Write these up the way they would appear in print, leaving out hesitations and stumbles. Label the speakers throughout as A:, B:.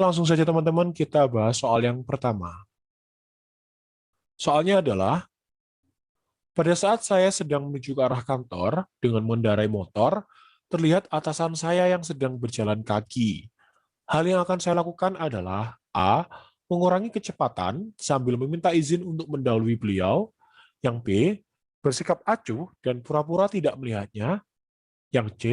A: langsung saja teman-teman kita bahas soal yang pertama. Soalnya adalah, pada saat saya sedang menuju ke arah kantor dengan mengendarai motor, terlihat atasan saya yang sedang berjalan kaki. Hal yang akan saya lakukan adalah A. Mengurangi kecepatan sambil meminta izin untuk mendahului beliau. Yang B. Bersikap acuh dan pura-pura tidak melihatnya. Yang C.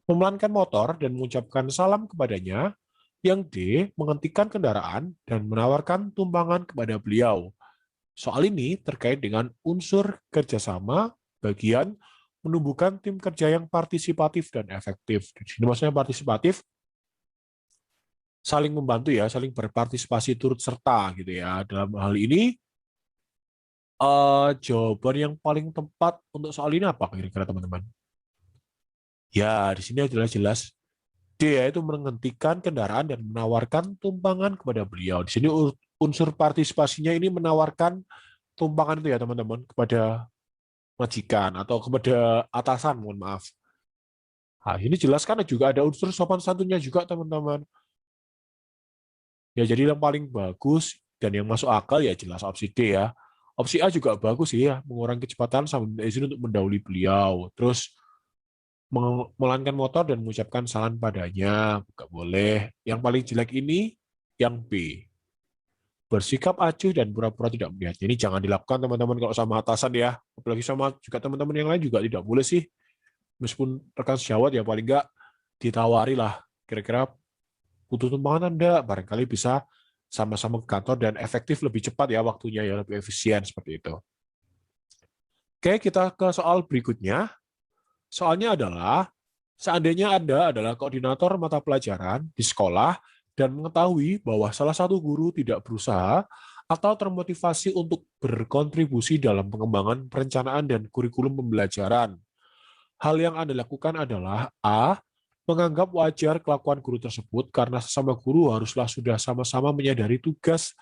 A: Memelankan motor dan mengucapkan salam kepadanya. Yang D. Menghentikan kendaraan dan menawarkan tumpangan kepada beliau. Soal ini terkait dengan unsur kerjasama, bagian menumbuhkan tim kerja yang partisipatif dan efektif. Di sini maksudnya partisipatif, saling membantu ya, saling berpartisipasi turut serta gitu ya. Dalam hal ini, jawaban yang paling tepat untuk soal ini apa kira-kira teman-teman? Ya, di sini adalah jelas D, yaitu menghentikan kendaraan dan menawarkan tumpangan kepada beliau. Di sini unsur partisipasinya ini menawarkan tumpangan itu ya teman-teman kepada majikan atau kepada atasan, mohon maaf. Nah, ini jelas kan juga ada unsur sopan santunnya juga teman-teman. Ya jadi yang paling bagus dan yang masuk akal ya jelas opsi D ya. Opsi A juga bagus sih ya, mengurangi kecepatan sambil minta izin untuk mendahului beliau. Terus memelankan motor dan mengucapkan salam padanya, nggak boleh. Yang paling jelek ini yang B, bersikap acuh dan pura-pura tidak melihat. Ini jangan dilakukan teman-teman kalau sama atasan ya, apalagi sama juga teman-teman yang lain juga tidak boleh sih. Meskipun rekan sejawat ya paling nggak ditawari lah, kira-kira butuh tumpangan Anda, barangkali bisa sama-sama ke kantor dan efektif lebih cepat ya waktunya ya, lebih efisien seperti itu. Oke, kita ke soal berikutnya. Soalnya adalah, seandainya Anda adalah koordinator mata pelajaran di sekolah dan mengetahui bahwa salah satu guru tidak berusaha atau termotivasi untuk berkontribusi dalam pengembangan perencanaan dan kurikulum pembelajaran. Hal yang Anda lakukan adalah A. Menganggap wajar kelakuan guru tersebut karena sesama guru haruslah sudah sama-sama menyadari tugas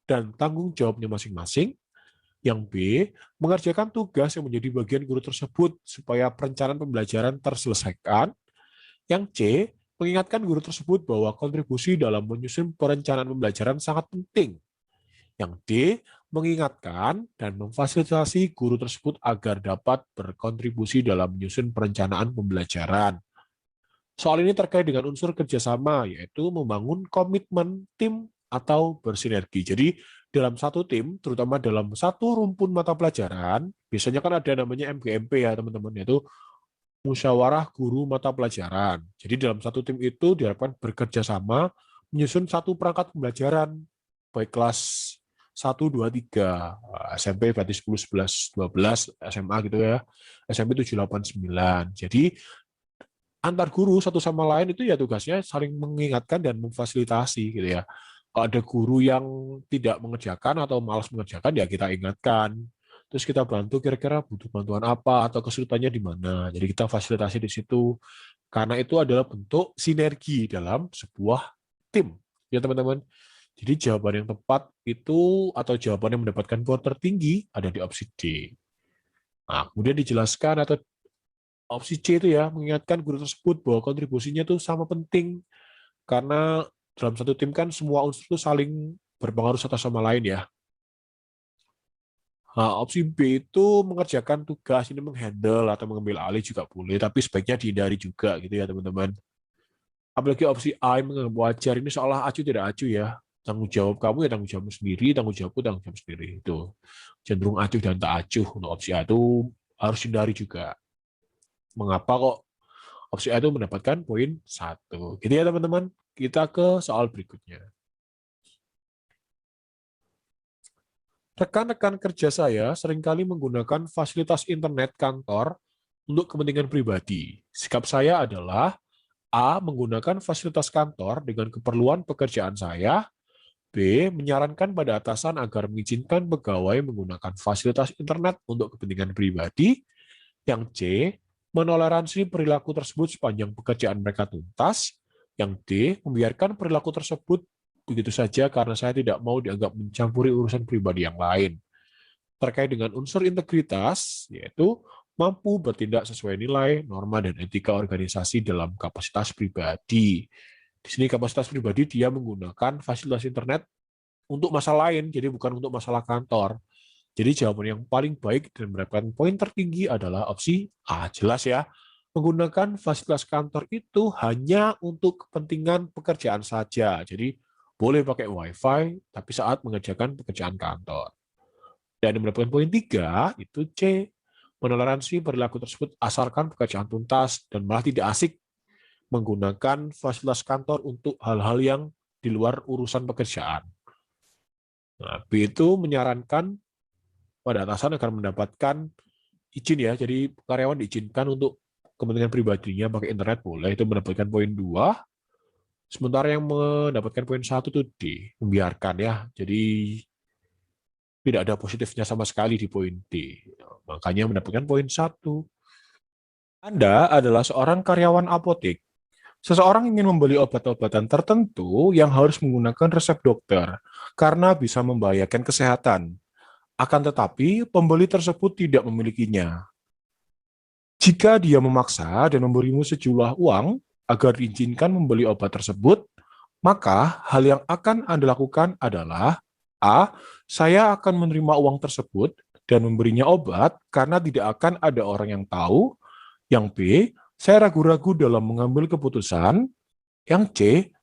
A: dan tanggung jawabnya masing-masing. Yang B. Mengerjakan tugas yang menjadi bagian guru tersebut supaya perencanaan pembelajaran terselesaikan. Yang C. Mengingatkan guru tersebut bahwa kontribusi dalam menyusun perencanaan pembelajaran sangat penting. Yang D. Mengingatkan dan memfasilitasi guru tersebut agar dapat berkontribusi dalam menyusun perencanaan pembelajaran. Soal ini terkait dengan unsur kerjasama, yaitu membangun komitmen tim atau bersinergi. Jadi dalam satu tim, terutama dalam satu rumpun mata pelajaran, biasanya kan ada namanya MGMP ya teman-teman, yaitu musyawarah guru mata pelajaran. Jadi dalam satu tim itu diharapkan bekerja sama menyusun satu perangkat pembelajaran, baik kelas 1, 2, 3, SMP berarti 10, 11, 12, SMA gitu ya, SMP 7, 8, 9. Jadi antar guru satu sama lain itu ya tugasnya saling mengingatkan dan memfasilitasi gitu ya. Kalau ada guru yang tidak mengerjakan atau malas mengerjakan ya kita ingatkan. Terus kita bantu kira-kira butuh bantuan apa atau kesulitannya di mana. Jadi kita fasilitasi di situ. Karena itu adalah bentuk sinergi dalam sebuah tim. Ya teman-teman. Jadi jawaban yang tepat itu atau jawaban yang mendapatkan skor tertinggi ada di opsi D. Nah, kemudian dijelaskan atau opsi C itu ya, mengingatkan guru tersebut bahwa kontribusinya itu sama penting karena dalam satu tim kan semua unsur itu saling berpengaruh satu sama lain ya. Nah, opsi B itu mengerjakan tugas, ini menghandle atau mengambil alih juga boleh, tapi sebaiknya dihindari juga gitu ya teman-teman. Apalagi opsi A yang menganggap wajar, ini seolah acuh tidak acuh ya. Tanggung jawab kamu ya tanggung jawabmu sendiri, tanggung jawabku tanggung jawab sendiri. Itu cenderung acuh dan tak acuh untuk opsi A itu harus hindari juga. Mengapa kok opsi A itu mendapatkan poin 1. Gitu ya teman-teman. Kita ke soal berikutnya. Rekan-rekan kerja saya seringkali menggunakan fasilitas internet kantor untuk kepentingan pribadi. Sikap saya adalah A. Menggunakan fasilitas kantor dengan keperluan pekerjaan saya. B. Menyarankan pada atasan agar mengizinkan pegawai menggunakan fasilitas internet untuk kepentingan pribadi. Yang C. Menoleransi perilaku tersebut sepanjang pekerjaan mereka tuntas. Yang D. Membiarkan perilaku tersebut begitu saja karena saya tidak mau dianggap mencampuri urusan pribadi yang lain. Terkait dengan unsur integritas, yaitu mampu bertindak sesuai nilai, norma, dan etika organisasi dalam kapasitas pribadi. Di sini kapasitas pribadi dia menggunakan fasilitas internet untuk masalah lain, jadi bukan untuk masalah kantor. Jadi jawaban yang paling baik dan mendapatkan poin tertinggi adalah opsi A. Jelas ya, menggunakan fasilitas kantor itu hanya untuk kepentingan pekerjaan saja. Jadi boleh pakai WiFi, tapi saat mengerjakan pekerjaan kantor. Dan yang mendapatkan poin 3 itu C. Menoleransi perilaku tersebut asalkan pekerjaan tuntas dan malah tidak asik menggunakan fasilitas kantor untuk hal-hal yang di luar urusan pekerjaan. Nah, B itu menyarankan pada atasan agar mendapatkan izin ya, jadi karyawan diizinkan untuk kepentingan pribadinya pakai internet boleh, itu mendapatkan poin 2. Sementara yang mendapatkan poin 1 itu D, membiarkan ya, jadi tidak ada positifnya sama sekali di poin D. Makanya mendapatkan poin 1. Anda adalah seorang karyawan apotek. Seseorang ingin membeli obat-obatan tertentu yang harus menggunakan resep dokter karena bisa membahayakan kesehatan. Akan tetapi, pembeli tersebut tidak memilikinya. Jika dia memaksa dan memberimu sejumlah uang agar diizinkan membeli obat tersebut, maka hal yang akan Anda lakukan adalah A. Saya akan menerima uang tersebut dan memberinya obat karena tidak akan ada orang yang tahu. Yang B. Saya ragu-ragu dalam mengambil keputusan. Yang C.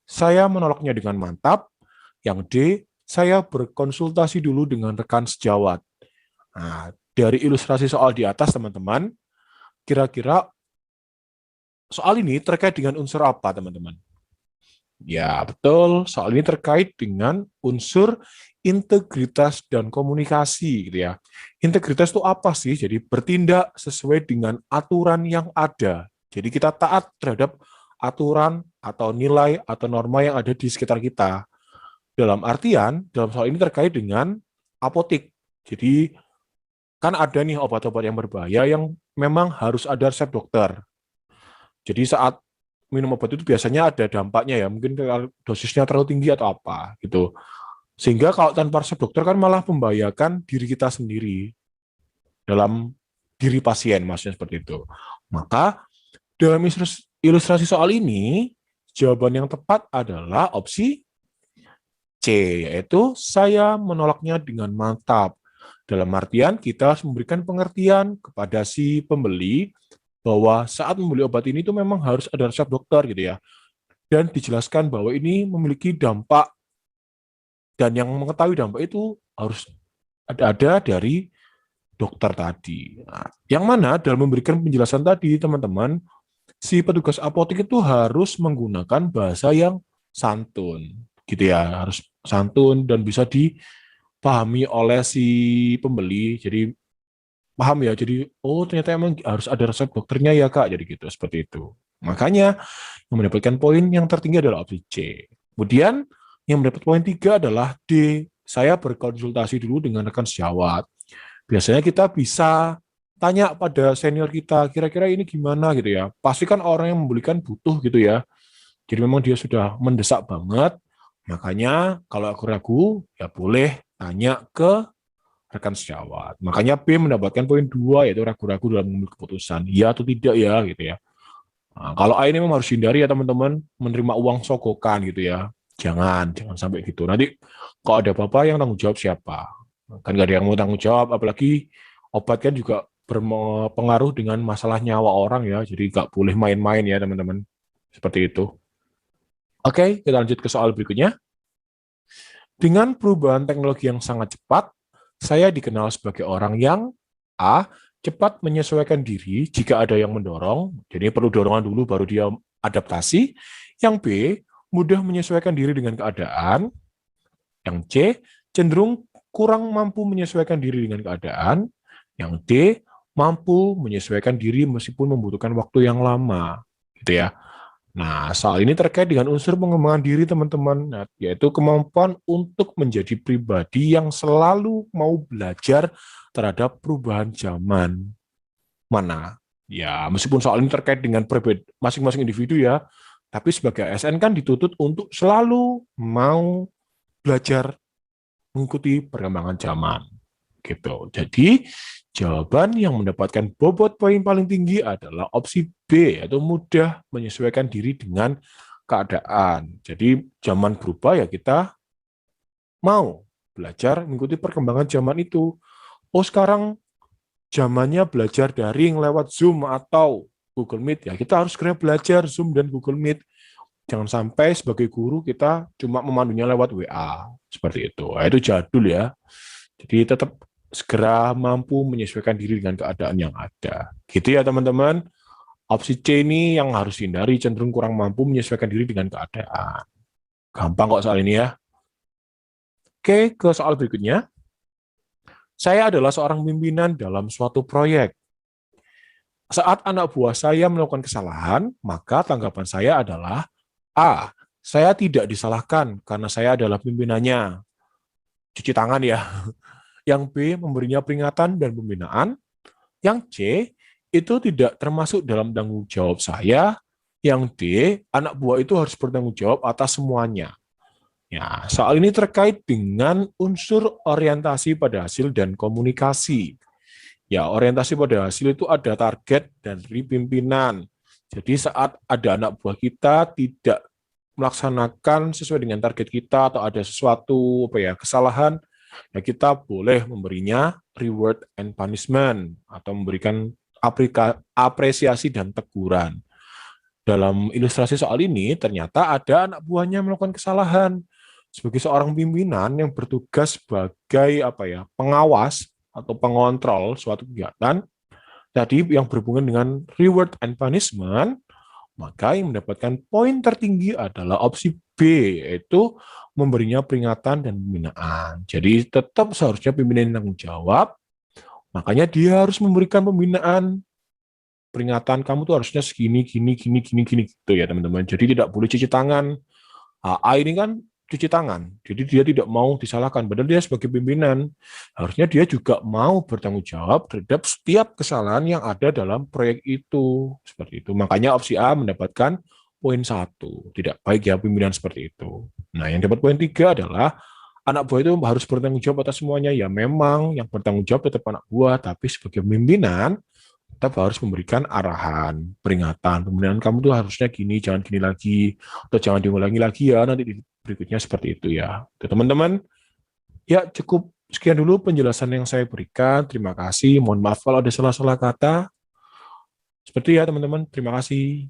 A: Saya menolaknya dengan mantap. Yang D. Saya berkonsultasi dulu dengan rekan sejawat. Nah, dari ilustrasi soal di atas, teman-teman, kira-kira soal ini terkait dengan unsur apa, teman-teman? Ya, betul. Soal ini terkait dengan unsur integritas dan komunikasi, gitu ya. Integritas itu apa sih? Jadi bertindak sesuai dengan aturan yang ada. Jadi kita taat terhadap aturan atau nilai atau norma yang ada di sekitar kita. Dalam artian, dalam soal ini terkait dengan apotik. Jadi kan ada nih obat-obat yang berbahaya yang memang harus ada resep dokter. Jadi saat minum obat itu biasanya ada dampaknya ya, mungkin dosisnya terlalu tinggi atau apa gitu. Sehingga kalau tanpa resep dokter kan malah membahayakan diri kita sendiri dalam diri pasien, maksudnya seperti itu. Maka dalam ilustrasi soal ini, jawaban yang tepat adalah opsi C, yaitu saya menolaknya dengan mantap. Dalam artian kita harus memberikan pengertian kepada si pembeli bahwa saat membeli obat ini itu memang harus ada resep dokter gitu ya. Dan dijelaskan bahwa ini memiliki dampak dan yang mengetahui dampak itu harus ada dari dokter tadi. Nah, yang mana dalam memberikan penjelasan tadi, teman-teman, si petugas apotek itu harus menggunakan bahasa yang santun, gitu ya, harus santun dan bisa dipahami oleh si pembeli. Jadi paham ya, jadi oh ternyata emang harus ada resep dokternya ya Kak, jadi gitu, seperti itu. Makanya yang mendapatkan poin yang tertinggi adalah opsi C. Kemudian yang mendapat poin 3 adalah D. Saya berkonsultasi dulu dengan rekan sejawat. Biasanya kita bisa tanya pada senior kita, kira-kira ini gimana gitu ya. Pasti kan orang yang membelikan butuh gitu ya. Jadi memang dia sudah mendesak banget. Makanya kalau aku ragu, ya boleh tanya ke rekan sejawat. Makanya B mendapatkan poin 2, yaitu ragu-ragu dalam mengambil keputusan. Iya atau tidak ya gitu ya. Nah, kalau A ini memang harus hindari ya teman-teman, menerima uang sogokan gitu ya. Jangan sampai gitu. Nanti kalau ada apa-apa yang tanggung jawab siapa? Kan nggak ada yang mau tanggung jawab, apalagi obat kan juga berpengaruh dengan masalah nyawa orang ya, jadi nggak boleh main-main ya teman-teman. Seperti itu. Oke, kita lanjut ke soal berikutnya. Dengan perubahan teknologi yang sangat cepat, saya dikenal sebagai orang yang A. Cepat menyesuaikan diri jika ada yang mendorong, jadi perlu dorongan dulu baru dia adaptasi. Yang B. Mudah menyesuaikan diri dengan keadaan. Yang C. Cenderung kurang mampu menyesuaikan diri dengan keadaan. Yang D. Mampu menyesuaikan diri meskipun membutuhkan waktu yang lama. Gitu ya. Nah, soal ini terkait dengan unsur pengembangan diri teman-teman, nah, yaitu kemampuan untuk menjadi pribadi yang selalu mau belajar terhadap perubahan zaman. Mana? Ya, meskipun soal ini terkait dengan masing-masing individu ya, tapi sebagai ASN kan dituntut untuk selalu mau belajar mengikuti perkembangan zaman. Gitu. Jadi, jawaban yang mendapatkan bobot poin paling tinggi adalah opsi B, yaitu mudah menyesuaikan diri dengan keadaan. Jadi zaman berubah ya kita mau belajar mengikuti perkembangan zaman itu. Oh sekarang zamannya belajar daring lewat Zoom atau Google Meet, ya kita harus segera belajar Zoom dan Google Meet. Jangan sampai sebagai guru kita cuma memandunya lewat WA, seperti itu. Nah, itu jadul ya. Jadi tetap segera mampu menyesuaikan diri dengan keadaan yang ada. Gitu ya teman-teman. Opsi C ini yang harus dihindari, cenderung kurang mampu menyesuaikan diri dengan keadaan. Gampang kok soal ini ya. Oke, ke soal berikutnya. Saya adalah seorang pimpinan dalam suatu proyek. Saat anak buah saya melakukan kesalahan, maka tanggapan saya adalah A. Saya tidak disalahkan karena saya adalah pimpinannya. Cuci tangan ya. Yang B. Memberinya peringatan dan pembinaan. Yang C. Itu tidak termasuk dalam tanggung jawab saya. Yang D. Anak buah itu harus bertanggung jawab atas semuanya. Ya, soal ini terkait dengan unsur orientasi pada hasil dan komunikasi. Ya, orientasi pada hasil itu ada target dari pimpinan. Jadi saat ada anak buah kita tidak melaksanakan sesuai dengan target kita atau ada sesuatu kesalahan, ya kita boleh memberinya reward and punishment atau memberikan apresiasi dan teguran. Dalam ilustrasi soal ini ternyata ada anak buahnya melakukan kesalahan. Sebagai seorang pimpinan yang bertugas sebagai pengawas atau pengontrol suatu kegiatan tadi yang berhubungan dengan reward and punishment, maka yang mendapatkan poin tertinggi adalah opsi B, yaitu memberinya peringatan dan pembinaan. Jadi tetap seharusnya pimpinan yang tanggung jawab, makanya dia harus memberikan pembinaan, peringatan, kamu tuh harusnya segini, gini, gitu ya teman-teman. Jadi tidak boleh cuci tangan. A ini kan cuci tangan, jadi dia tidak mau disalahkan, padahal dia sebagai pimpinan harusnya dia juga mau bertanggung jawab terhadap setiap kesalahan yang ada dalam proyek itu, seperti itu. Makanya opsi A mendapatkan poin 1, tidak baik ya pimpinan seperti itu. Nah, yang dapat poin 3 adalah anak buah itu harus bertanggung jawab atas semuanya. Ya memang yang bertanggung jawab tetap anak buah, tapi sebagai pimpinan tetap harus memberikan arahan, peringatan, pembinaan, kamu tuh harusnya gini, jangan gini lagi, atau jangan diulangi lagi ya, nanti berikutnya seperti itu ya. Teman-teman, ya cukup sekian dulu penjelasan yang saya berikan. Terima kasih, mohon maaf kalau ada salah-salah kata. Seperti ya teman-teman, terima kasih.